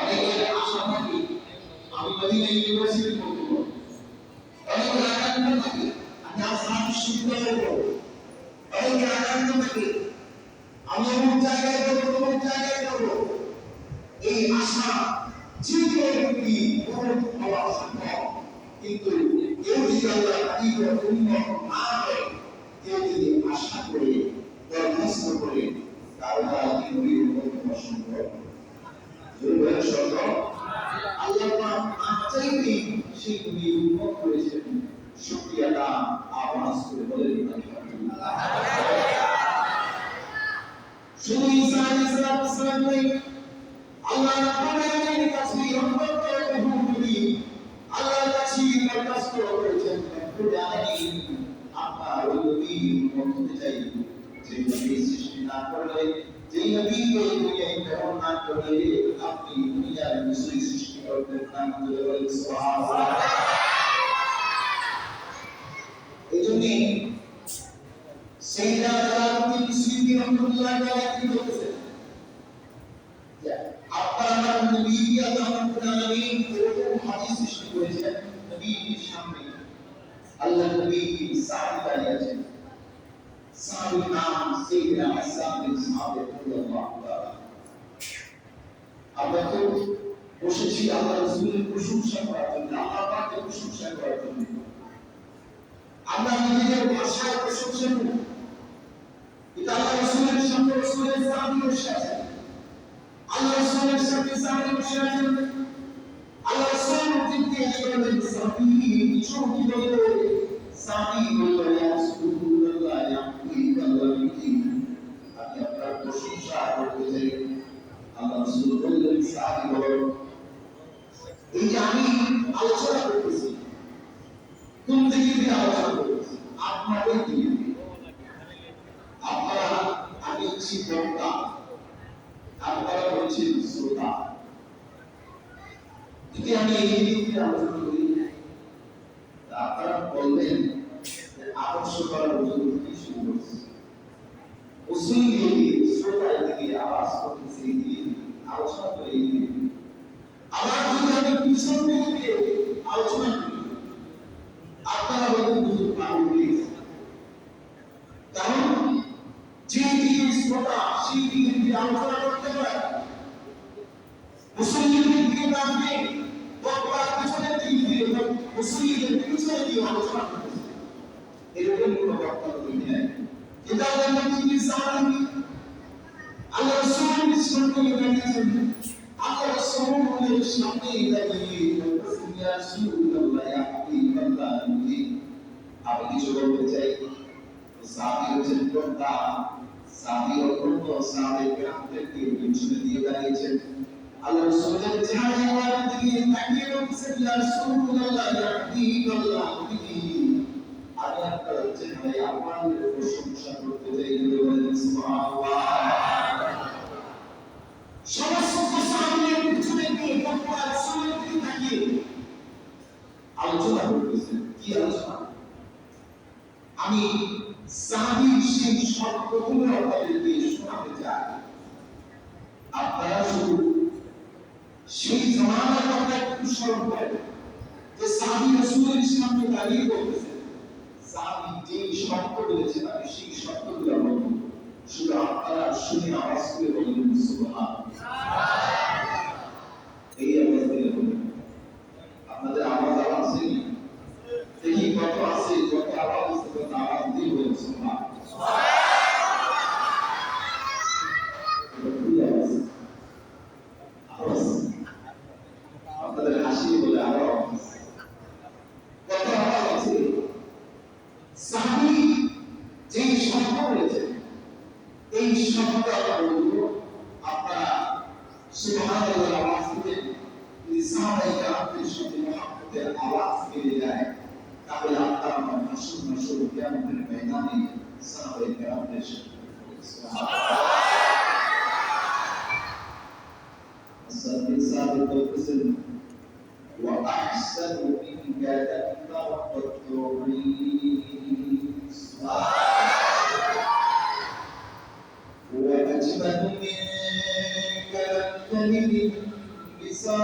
অনেকের আশা থাকে আমি মদিনা ইউনিভার্সিটি পড়ব, অনেকের আকাঙ্ক্ষা থাকে আমি আসাম বিশ্ববিদ্যালয়ে পড়ব, অনেকের আকাঙ্ক্ষা থাকে আমি অমুক জায়গায় পড়ব, অমুক জায়গায় পড়ব। এই আশা যে কোনো ব্যক্তি পূরণ হওয়া সম্ভব, কিন্তু কেউ যদি আল্লাহ হাবিবের উম্মত না হয়, কেউ যদি আশা করে দরখাস্ত করে তার দ্বারা কি নবীর উম্মত হওয়া সম্ভব? আল্লাহ পাক চাইতেই সেই নবীর উম্মত করেছেন। শুকরিয়াটা আওয়াজ করে বলেন আলহামদুলিল্লাহ। শুধু ঈসা আলাইহিস সালাম নয়, আল্লাহ রাব্বুল আলামিনের কাছে রহমত এবং নবী আল্লাহর কাছে দরখাস্ত করেছেন রব্বুল আলামিন আপনার ওই নবীর উম্মত হতে চাই, যে নবী সৃষ্টি না করলে, যে নবীকে দুনিয়ায় প্রেরণ না করলে আপনি দুনিয়ার কিছুই সৃষ্টি করতেন না। সুবহানাল্লাহ। এইজন্য সাইয়্যিদনা জালালউদ্দিন সুয়ুতী রাহমাতুল্লাহ আলাইহি বলেছেন, আপনারা নবীকে আল্লাহ রাব্বুল আলামিন এরকম হাদিস সৃষ্টি করেছেন, নবীর সামনে আল্লাহ নবী সাহাবী দাঁড়িয়ে আছেন, সাহাবীর নাম সাইয়্যিদনা হাসান বিন সাবিত রাদিয়াল্লাহু তাআলা। আমরা তো বসেছি আল্লাহ রাসূলের প্রশংসা করার জন্য, আল্লাহ পাকের প্রশংসা করার জন্য। আমরা নিজেদের ভাষায় প্রশংসা করি, এটা আল্লাহ রাসূলের সামনে রাসূলের সাহাবী বসে আছেন, আল্লাহ রাসূলের সামনে সাহাবী বসে আছেন। আল্লাহ রাসূল জিজ্ঞেস করলেন, সাহাবী কিছু কি বলবে? সাহাবী বলল, ইয়া রাসূলুল্লাহ, ইয়া হাবিবাল্লাহ, আমি আপনার প্রশংসা করতে চাই। আল্লাহ রাসূল বললেন, সাহাবী বলো, এই যে আমি আলোচনা করতেছি, কোন দিকে দিয়ে আলোচনা করতেছি? আপনাদের দিকে। আপনারা, আমি হচ্ছি বক্তা, আপনারা হচ্ছেন শ্রোতা। যদি আমি এই দিক দিয়ে আলোচনা করি, আপনারা বলবেন আকর্ষণ করার জন্য কি শুরু করছে, উসুল দিয়ে শ্রোতার দিকে আওয়াজ করতেছে, এই দিকে আলোচনা করে এই দিকে। আবার যদি আমি পিছন দিকে আলোচনা করি, আপনারা বলবেন হুজুর পাগল হয়ে গেছে। কারণ যে দিকে শ্রোতা সেই দিকে যদি আলোচনা করতে পারে, মুসলিমের দিকে না দিয়ে বক্তার পিছনের দিকে দিয়ে মুসলিমের পিছনে দিয়ে আলোচনা করতেছে, এরকম কোন বক্তা তৈরি নাই। কিন্তু আল্লাহ নবী সাহাবী আল্লাহ রাসূলের সামনে দাঁড়িয়েছেন, আল্লাহ রাসূলের সামনে দাঁড়িয়ে বলতেছেন, ইয়া রাসূলুল্লাহ, ইয়া হাবিবাল্লাহ, আমি কিছু বলতে চাই। সাহাবী হচ্ছেন বক্তা, সাহাবী অন্য সাহাবী গ্রামদেরকে পিছনে দিয়ে দাঁড়িয়েছেন। আল্লাহ রাসূলের চেহারার দিকে তাকিয়ে বলতেছেন, ইয়া রাসূলুল্লাহ, ইয়া হাবিবাল্লাহ, আমি আপনার চেহারায় আপনার প্রশংসা করতে চাই। বলেন সুবহানাল্লাহ। সমস্ত সাহাবীর পিছনে দিয়ে বক্তা রাসূলের দিকে তাকিয়ে আলোচনা করতেছেন। কি আলোচনা? আমি সাহাবীর সেই শব্দগুলো আপনাদেরকে শোনাতে চাই। আপনারা শুধু সেই জমানার কথা একটু স্মরণ করেন, যে সাহাবী রাসূলের সামনে দাঁড়িয়ে বলতেছেন, সাহাবী যেই শব্দ বলেছেন আমি সেই শব্দগুলো বলবো, শুধু আপনারা শুনে আওয়াজ করে বলবেন সুবহানাল্লাহ। এই আওয়াজ দিলে বলবেন। আপনাদের আওয়াজ আছে কি? দেখি কত আছে, কত আওয়াজ আছে, কত আওয়াজ দিয়ে বলবেন সুবহানাল্লাহ। আপনাদের হাসি বলে আওয়াজ, কত আওয়াজ আছে। সাহাবী যেই শব্দ বলেছেন, এই শব্দ আপনারা সুবহানাল্লাহ আওয়াজ দিবেন। যদি সাহাবায়ে কেরামদের সাথে মুহাব্বতের আওয়াজ বেড়ে যায়, তাহলে আপনারা হাসর নাসর কিয়ামতের ময়দানে সাহাবায়ে কেরামদের সাথে সুবহানাল্লাহ। সাহাবী বলতেছেন, ওয়া আহসানু মিনকা তাতাওয়াক্কুরুন, وأجمل منك لم تلد আপনাদের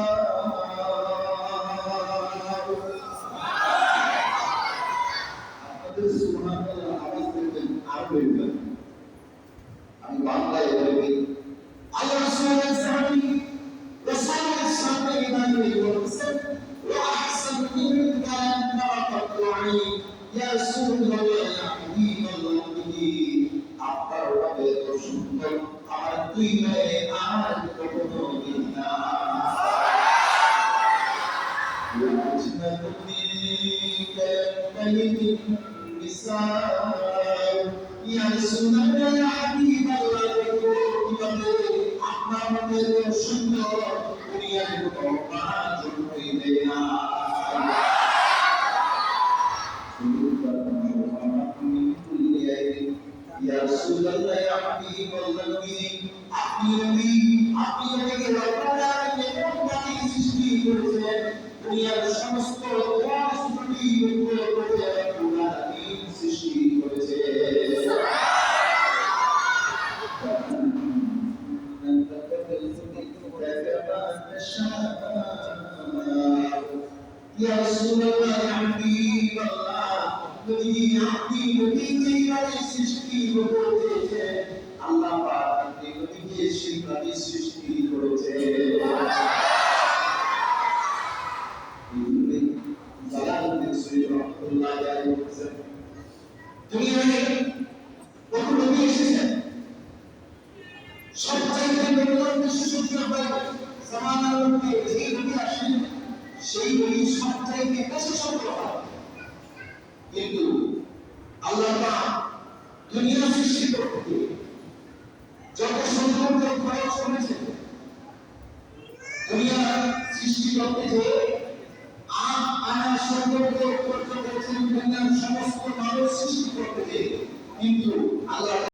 সুবহানাল্লাহ আওয়াজ দেখবেন আর বলবেন আমি বাংলায় বলি আল্লাহ রাসূলের সাহাবী রাসূলের সামনে দাঁড়িয়ে বলছেন ওয়া আহসান মিনকা লান তারাকাতু ইয়া রাসূলুল্লাহ ইয়া হাবিবাল্লাহ আপনার রবে তো সুন্দর আমার দুই মেয়ে আর কখনো দিন না يا رسول الله يا حبيب الله আপনার মধ্যে সুন্দর দুনিয়ার কোনো কাজ হইবে না يا رسول الله يا حبيب الله আপনি আমাকে রব্বুল আলামিন বাণী সৃষ্টি করেছেন দুনিয়ার সমস্ত ত্রুটি দূর করে রব্বুল আলামিন সৃষ্টি করেছেন يا رسول الله يا حبيب الله নবী আপনি নবীকে বাণী সৃষ্টি করেছেন আল্লাহ পাক আপনি নবীকে বাণী সৃষ্টি করেছেন জালালউদ্দিন সুয়ুতি রাহমাতুল্লাহ আলাইহি বলেছেন দুনিয়ায় কত নবী এসেছেন সবচাইতে মূল্যবান বিশেষজ্ঞ হয় জামানার মধ্যে যে নবী আসেন সেই নবী সবচাইতে বিশেষজ্ঞ হয় কিন্তু আল্লাহ পাক দুনিয়া সৃষ্টি করতে যত সৌন্দর্য খরচ করেছেন দুনিয়া সৃষ্টি করতে যে আনা সৌন্দর্য খরচ করেছেন দুনিয়ার সমস্ত মানুষ সৃষ্টি করতে কিন্তু আল্লাহ